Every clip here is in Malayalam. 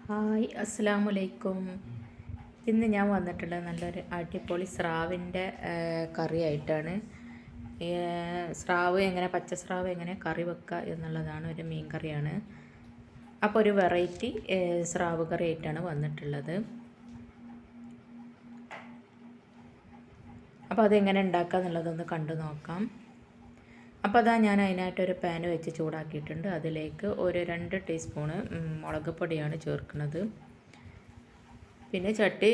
ഹായ് അസ്സലാമലൈക്കും. ഇന്ന് ഞാൻ വന്നിട്ടുള്ളത് നല്ലൊരു അടിപൊളി സ്രാവിൻ്റെ കറിയായിട്ടാണ്. സ്രാവ് എങ്ങനെ പച്ച സ്രാവ് എങ്ങനെ കറി വെക്കുക എന്നുള്ളതാണ്, ഒരു മീൻ കറിയാണ്. അപ്പോൾ ഒരു വെറൈറ്റി സ്രാവ് കറി ആയിട്ടാണ് വന്നിട്ടുള്ളത്. അപ്പോൾ അതെങ്ങനെ ഉണ്ടാക്കുക എന്നുള്ളതൊന്ന് കണ്ടു നോക്കാം. അപ്പോൾ അതാ ഞാൻ അതിനായിട്ടൊരു പാൻ വെച്ച് ചൂടാക്കിയിട്ടുണ്ട്. അതിലേക്ക് ഒരു 2 ടീസ്പൂണ് മുളക് പൊടിയാണ് ചേർക്കുന്നത്. പിന്നെ ചട്ടി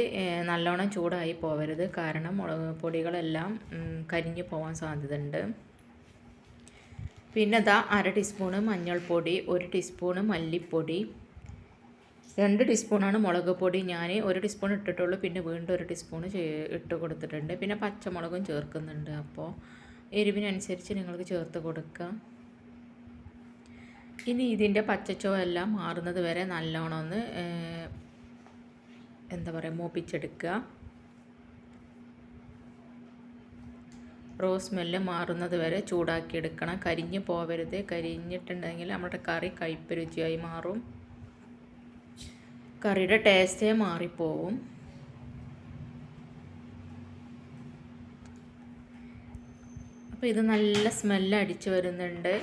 നല്ലോണം ചൂടായി പോവരുത്, കാരണം മുളക് പൊടികളെല്ലാം കരിഞ്ഞു പോകാൻ സാധ്യതയുണ്ട്. പിന്നെ അതാ 1/2 ടീസ്പൂണ് മഞ്ഞൾപ്പൊടി, 1 ടീസ്പൂണ് മല്ലിപ്പൊടി, 2 ടീസ്പൂണാണ് മുളക് പൊടി. ഞാൻ 1 ടീസ്പൂൺ ഇട്ടിട്ടുള്ളൂ, പിന്നെ വീണ്ടും 1 ടീസ്പൂൺ ഇട്ട് കൊടുത്തിട്ടുണ്ട്. പിന്നെ പച്ചമുളകും ചേർക്കുന്നുണ്ട്. അപ്പോൾ എരിവിനനുസരിച്ച് നിങ്ങൾക്ക് ചേർത്ത് കൊടുക്കുക. ഇനി ഇതിൻ്റെ പച്ചച്ചുവ എല്ലാം മാറുന്നത് വരെ നല്ലോണം ഒന്ന് മൂപ്പിച്ചെടുക്കുക. സ്മെല്ല് മാറുന്നത് വരെ ചൂടാക്കിയെടുക്കണം. കരിഞ്ഞ് പോവരുത്. കരിഞ്ഞിട്ടുണ്ടെങ്കിൽ നമ്മുടെ കറി കയ്പ്പ് രുചിയായി മാറും, കറിയുടെ ടേസ്റ്റേ മാറിപ്പോവും. അപ്പോൾ ഇത് നല്ല സ്മെല്ല് അടിച്ച് വരുന്നുണ്ട്.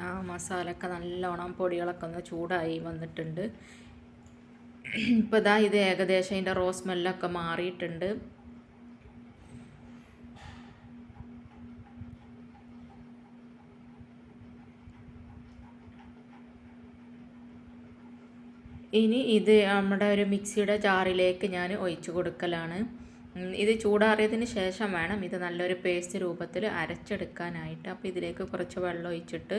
ആ മസാലയൊക്കെ നല്ലോണം പൊടികളൊക്കെ ഒന്ന് ചൂടായി വന്നിട്ടുണ്ട്. ഇപ്പോൾ ഇതാ ഇത് ഏകദേശം അതിൻ്റെ സ്മെല്ലൊക്കെ മാറിയിട്ടുണ്ട്. ഇനി ഇത് നമ്മുടെ ഒരു മിക്സിയുടെ ജാറിലേക്ക് ഞാൻ ഒഴിച്ചു കൊടുക്കലാണ്. ഇത് ചൂടാറിയതിന് ശേഷം വേണം ഇത് നല്ലൊരു പേസ്റ്റ് രൂപത്തിൽ അരച്ചെടുക്കാനായിട്ട്. അപ്പോൾ ഇതിലേക്ക് കുറച്ച് വെള്ളം ഒഴിച്ചിട്ട്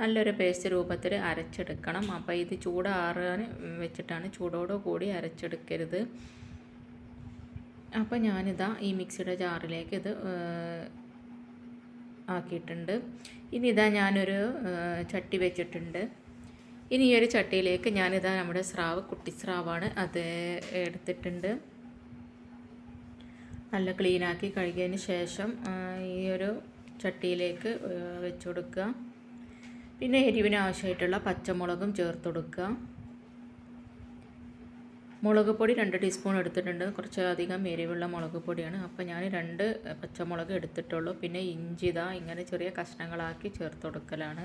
നല്ലൊരു പേസ്റ്റ് രൂപത്തിൽ അരച്ചെടുക്കണം. അപ്പോൾ ഇത് ചൂടാറാൻ വെച്ചിട്ടാണ്, ചൂടോടു കൂടി അരച്ചെടുക്കരുത്. അപ്പോൾ ഞാനിതാ ഈ മിക്സിയുടെ ജാറിലേക്ക് ഇത് ആക്കിയിട്ടുണ്ട്. ഇനി ഇതാ ഞാനൊരു ചട്ടി വെച്ചിട്ടുണ്ട്. ഇനി ഈ ഒരു ചട്ടിയിലേക്ക് ഞാനിതാ നമ്മുടെ സ്രാവ്, കുട്ടി സ്രാവാണ്, അത് എടുത്തിട്ടുണ്ട്. നല്ല ക്ലീനാക്കി കഴുകിയതിന് ശേഷം ഈ ഒരു ചട്ടിയിലേക്ക് വെച്ച് കൊടുക്കുക. പിന്നെ എരിവിന് ആവശ്യമായിട്ടുള്ള പച്ചമുളകും ചേർത്ത് കൊടുക്കുക. മുളക് പൊടി 2 ടീസ്പൂൺ എടുത്തിട്ടുണ്ട്. കുറച്ച് അധികം എരിവുള്ള മുളക് പൊടിയാണ്. അപ്പോൾ ഞാൻ 2 പച്ചമുളക് എടുത്തിട്ടുള്ളൂ. പിന്നെ ഇഞ്ചി ഇതാ ഇങ്ങനെ ചെറിയ കഷ്ണങ്ങളാക്കി ചേർത്ത് കൊടുക്കലാണ്.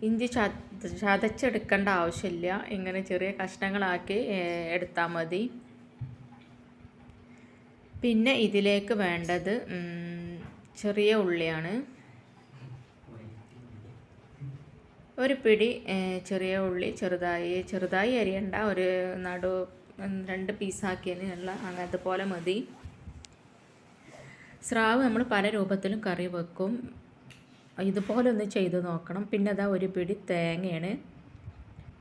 ഇഞ്ചി ചതച്ചെടുക്കേണ്ട ആവശ്യമില്ല, ഇങ്ങനെ ചെറിയ കഷ്ണങ്ങളാക്കി എടുത്താൽ മതി. പിന്നെ ഇതിലേക്ക് വേണ്ടത് ചെറിയ ഉള്ളിയാണ്. ഒരു പിടി ചെറിയ ഉള്ളി ചെറുതായി അരിയണ്ട, ഒരു 2 പീസാക്കിയതിനുള്ള അങ്ങനത്തെ പോലെ മതി. സ്രാവ് നമ്മൾ പല രൂപത്തിലും കറി വെക്കും, ഇതുപോലെ ഒന്ന് ചെയ്ത് നോക്കണം. പിന്നെ അതാ ഒരു പിടി തേങ്ങയാണ്,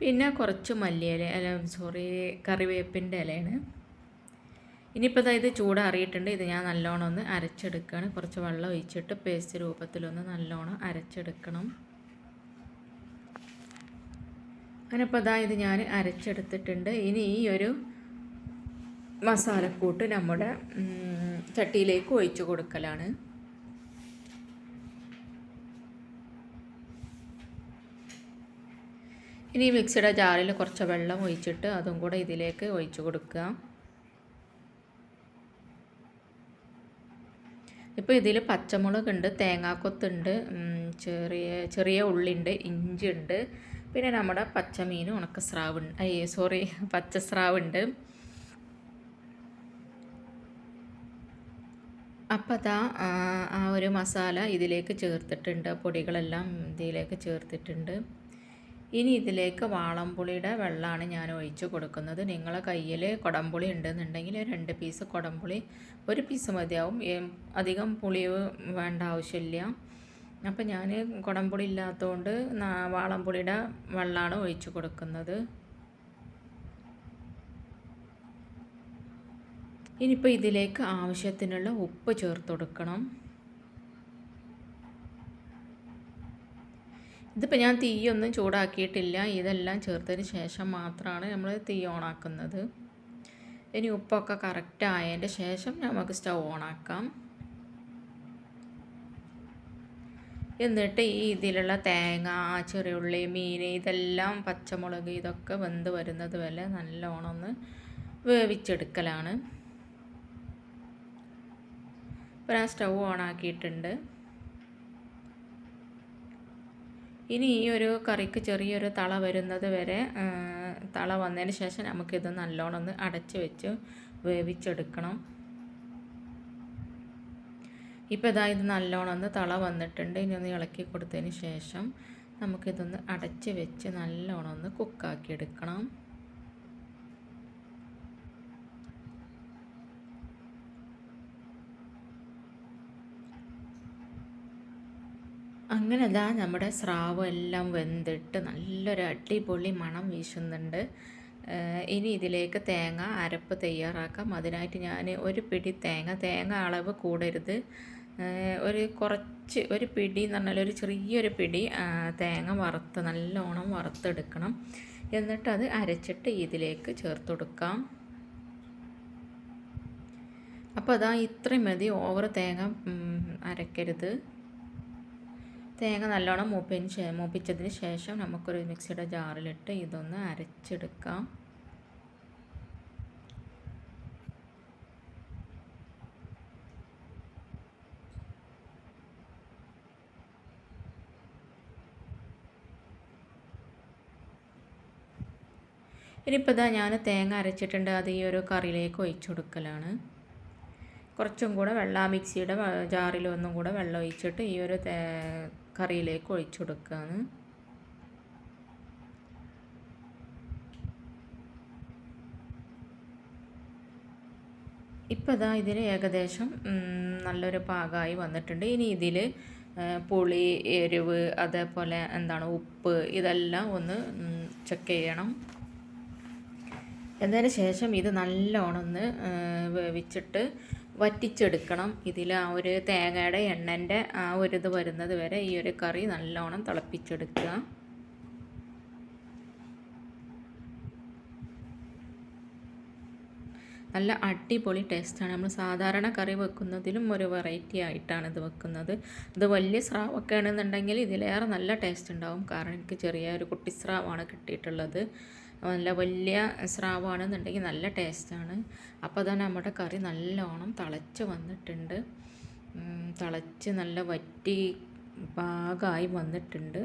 പിന്നെ കുറച്ച് കറിവേപ്പിൻ്റെ ഇലയാണ്. ഇനിയിപ്പോൾ ഇത് ചൂടാറിയിട്ടുണ്ട്. ഇത് ഞാൻ നല്ലോണം ഒന്ന് അരച്ചെടുക്കുകയാണ്. കുറച്ച് വെള്ളം ഒഴിച്ചിട്ട് പേസ്റ്റ് രൂപത്തിലൊന്ന് നല്ലോണം അരച്ചെടുക്കണം. അങ്ങനെ ഇപ്പോൾ ഇത് ഞാൻ അരച്ചെടുത്തിട്ടുണ്ട്. ഇനി ഈ ഒരു മസാലക്കൂട്ട് നമ്മുടെ ചട്ടിയിലേക്ക് ഒഴിച്ചു കൊടുക്കലാണ്. ഇനി മിക്സിയുടെ ജാറിൽ കുറച്ച് വെള്ളം ഒഴിച്ചിട്ട് അതും കൂടെ ഇതിലേക്ക് ഒഴിച്ചു കൊടുക്കുക. ഇപ്പോൾ ഇതിൽ പച്ചമുളകുണ്ട്, തേങ്ങാക്കൊത്തുണ്ട്, ചെറിയ ഉള്ളിയുണ്ട്, ഇഞ്ചി ഉണ്ട്, പിന്നെ നമ്മുടെ പച്ചമീൻ പച്ചസ്രാവുണ്ട്. അപ്പോൾ അതാ ആ ഒരു മസാല ഇതിലേക്ക് ചേർത്തിട്ടുണ്ട്, പൊടികളെല്ലാം ഇതിലേക്ക് ചേർത്തിട്ടുണ്ട്. ഇനി ഇതിലേക്ക് വാളംപുളിയുടെ വെള്ളമാണ് ഞാൻ ഒഴിച്ച് കൊടുക്കുന്നത്. നിങ്ങളെ കയ്യിൽ കുടംപുളി ഉണ്ടെന്നുണ്ടെങ്കിൽ 2 പീസ് കുടംപുളി, 1 പീസ് മതിയാവും, അധികം പുളി വേണ്ട ആവശ്യമില്ല. അപ്പോൾ ഞാൻ കുടംപുളി ഇല്ലാത്തതുകൊണ്ട് വാളംപുളിയുടെ വെള്ളമാണ് ഒഴിച്ച് കൊടുക്കുന്നത്. ഇനിയിപ്പോൾ ഇതിലേക്ക് ആവശ്യത്തിനുള്ള ഉപ്പ് ചേർത്ത് കൊടുക്കണം. ഇതിപ്പോൾ ഞാൻ തീയൊന്നും ചൂടാക്കിയിട്ടില്ല, ഇതെല്ലാം ചേർത്തതിന് ശേഷം മാത്രമാണ് നമ്മൾ തീ ഓണാക്കുന്നത്. ഇനി ഉപ്പൊക്കെ കറക്റ്റ് ആയതിൻ്റെ ശേഷം നമുക്ക് സ്റ്റൗ ഓണാക്കാം. എന്നിട്ട് ഈ ഇതിലുള്ള തേങ്ങ, ചെറിയുള്ളി, മീൻ, ഇതെല്ലാം പച്ചമുളക് ഇതൊക്കെ വെന്ത് വരുന്നത് വരെ നല്ലോണം ഒന്ന് വേവിച്ചെടുക്കലാണ്. ഇപ്പോൾ ഞാൻ സ്റ്റൗ ഓണാക്കിയിട്ടുണ്ട്. ഇനി ഈ ഒരു കറിക്ക് ചെറിയൊരു തള വരുന്നത് വരെ, തള വന്നതിന് ശേഷം നമുക്കിത് നല്ലോണം ഒന്ന് അടച്ച് വെച്ച് വേവിച്ചെടുക്കണം. ഇപ്പോൾ ഇതാ ഇത് നല്ലോണം ഒന്ന് തള വന്നിട്ടുണ്ട്. ഇനി ഒന്ന് ഇളക്കി കൊടുത്തതിന് ശേഷം നമുക്കിതൊന്ന് അടച്ച് വെച്ച് നല്ലോണം ഒന്ന് കുക്കാക്കി എടുക്കണം. അങ്ങനെ ഇതാ നമ്മുടെ സ്രാവ് എല്ലാം വെന്തിട്ട് നല്ലൊരു അടിപൊളി മണം വീശുന്നുണ്ട്. ഇനി ഇതിലേക്ക് തേങ്ങ അരപ്പ് തയ്യാറാക്കാം. അതിനായിട്ട് ഞാൻ ഒരു പിടി തേങ്ങ അളവ് കൂടരുത്, ഒരു പിടി എന്ന് പറഞ്ഞാൽ ഒരു ചെറിയൊരു പിടി തേങ്ങ നല്ലോണം വറുത്തെടുക്കണം. എന്നിട്ട് അത് അരച്ചിട്ട് ഇതിലേക്ക് ചേർത്ത് കൊടുക്കാം. അപ്പോൾ അതാ ഇത്രയും മതി, ഓവർ തേങ്ങ അരക്കരുത്. തേങ്ങ നല്ലോണം മൂപ്പിച്ചതിന് ശേഷം നമുക്കൊരു മിക്സിയുടെ ജാറിലിട്ട് ഇതൊന്ന് അരച്ചെടുക്കാം. ഇനിയിപ്പോൾ ഇതാ ഞാൻ തേങ്ങ അരച്ചിട്ടുണ്ട്, അത് ഈ ഒരു കറിയിലേക്ക് ഒഴിച്ചു കൊടുക്കലാണ്. കുറച്ചും കൂടെ മിക്സിയുടെ ജാറിൽ ഒന്നും കൂടെ വെള്ളം ഒഴിച്ചിട്ട് ഈ ഒരു കറിയിലേക്ക് ഒഴിച്ചു കൊടുക്കുകയാണ്. ഇപ്പോൾ ഇതാ ഇതിൽ ഏകദേശം നല്ലൊരു പാകമായി വന്നിട്ടുണ്ട്. ഇനി ഇതിൽ പുളി, എരിവ്, അതേപോലെ ഉപ്പ് ഇതെല്ലാം ഒന്ന് ചെക്ക് ചെയ്യണം. എന്നതിന് ശേഷം ഇത് നല്ലോണം ഒന്ന് വേവിച്ചിട്ട് വറ്റിച്ചെടുക്കണം. ഇതിൽ ആ ഒരു തേങ്ങയുടെ എണ്ണൻ്റെ ആ ഒരു ഇത് വരുന്നത് വരെ ഈ ഒരു കറി നല്ലോണം തിളപ്പിച്ചെടുക്കുക. നല്ല അടിപൊളി ടേസ്റ്റാണ്. നമ്മൾ സാധാരണ കറി വെക്കുന്നതിലും ഒരു വെറൈറ്റി ആയിട്ടാണ് ഇത് വെക്കുന്നത്. ഇത് വലിയ സ്രാവൊക്കെ ആണെന്നുണ്ടെങ്കിൽ ഇതിലേറെ നല്ല ടേസ്റ്റ് ഉണ്ടാവും. കാരണം എനിക്ക് ചെറിയ ഒരു കുട്ടി സ്രാവാണ് കിട്ടിയിട്ടുള്ളത്. നല്ല വലിയ സ്രാവാണെന്നുണ്ടെങ്കിൽ നല്ല ടേസ്റ്റാണ്. അപ്പോൾ അതാണ് നമ്മുടെ കറി നല്ലോണം തിളച്ച് വന്നിട്ടുണ്ട്. തിളച്ച് നല്ല വറ്റി പാകമായി വന്നിട്ടുണ്ട്.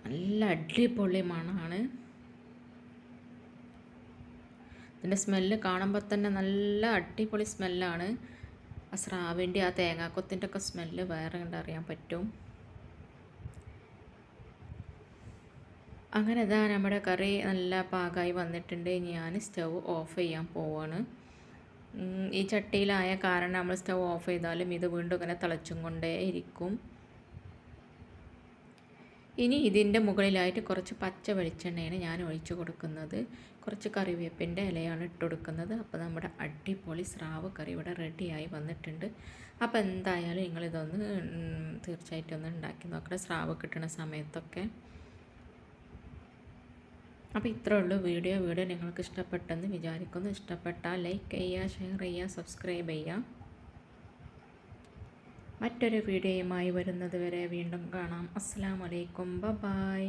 നല്ല അടിപൊളി മണമാണ്. ഇതിൻ്റെ സ്മെല്ല് കാണുമ്പോൾ തന്നെ നല്ല അടിപൊളി സ്മെല്ലാണ്. ആ സ്രാവിൻ്റെ ആ തേങ്ങാക്കൊത്തിൻ്റെ ഒക്കെ സ്മെല്ല് വേറെ കണ്ടറിയാൻ പറ്റും. അങ്ങനെ ഇതാ നമ്മുടെ കറി നല്ല പാകമായി വന്നിട്ടുണ്ട്. ഞാൻ സ്റ്റൗ ഓഫ് ചെയ്യാൻ പോവാണ്. ഈ ചട്ടിയിലായ കാരണം നമ്മൾ സ്റ്റൗ ഓഫ് ചെയ്താലും ഇത് വീണ്ടും ഇങ്ങനെ തിളച്ചും കൊണ്ടേ ഇരിക്കും. ഇനി ഇതിൻ്റെ മുകളിലായിട്ട് കുറച്ച് പച്ച വെളിച്ചെണ്ണയാണ് ഞാൻ ഒഴിച്ചു കൊടുക്കുന്നത്. കുറച്ച് കറിവേപ്പിൻ്റെ ഇലയാണ് ഇട്ട് കൊടുക്കുന്നത്. അപ്പോൾ നമ്മുടെ അടിപൊളി സ്രാവ് കറി ഇവിടെ റെഡിയായി വന്നിട്ടുണ്ട്. അപ്പോൾ എന്തായാലും നിങ്ങളിതൊന്ന് തീർച്ചയായിട്ടും ഒന്ന് ഉണ്ടാക്കി നോക്കണം, സ്രാവ് കിട്ടുന്ന സമയത്തൊക്കെ. അപ്പോൾ ഇത്രേ ഉള്ളൂ വീഡിയോ നിങ്ങൾക്ക് ഇഷ്ടപ്പെട്ടെന്ന് വിചാരിക്കുന്നു. ഇഷ്ടപ്പെട്ടാൽ ലൈക്ക് ചെയ്യുക, ഷെയർ ചെയ്യുക, സബ്സ്ക്രൈബ് ചെയ്യുക. മറ്റൊരു വീഡിയോയുമായി വരുന്നത് വരെ വീണ്ടും കാണാം. അസ്സലാമു അലൈക്കും, ബൈ.